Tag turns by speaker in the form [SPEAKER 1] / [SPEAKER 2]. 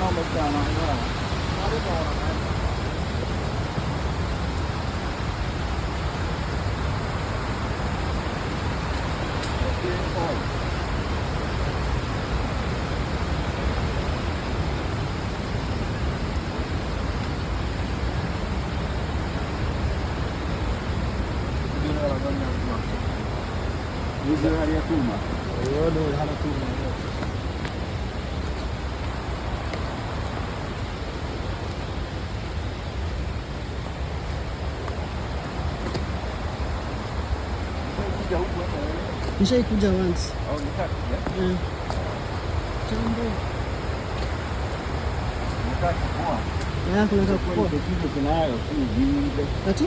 [SPEAKER 1] umechana ngora. Hapo tunaona. Hizi hali ya tuma. Ndio hali ya tuma.
[SPEAKER 2] Nishaikuja once.
[SPEAKER 1] Au nikakuja?
[SPEAKER 2] Jambo.
[SPEAKER 1] Nikakuja.
[SPEAKER 2] Kuna kakupoa.
[SPEAKER 1] Kitu kinayo si vingi.
[SPEAKER 2] Ati?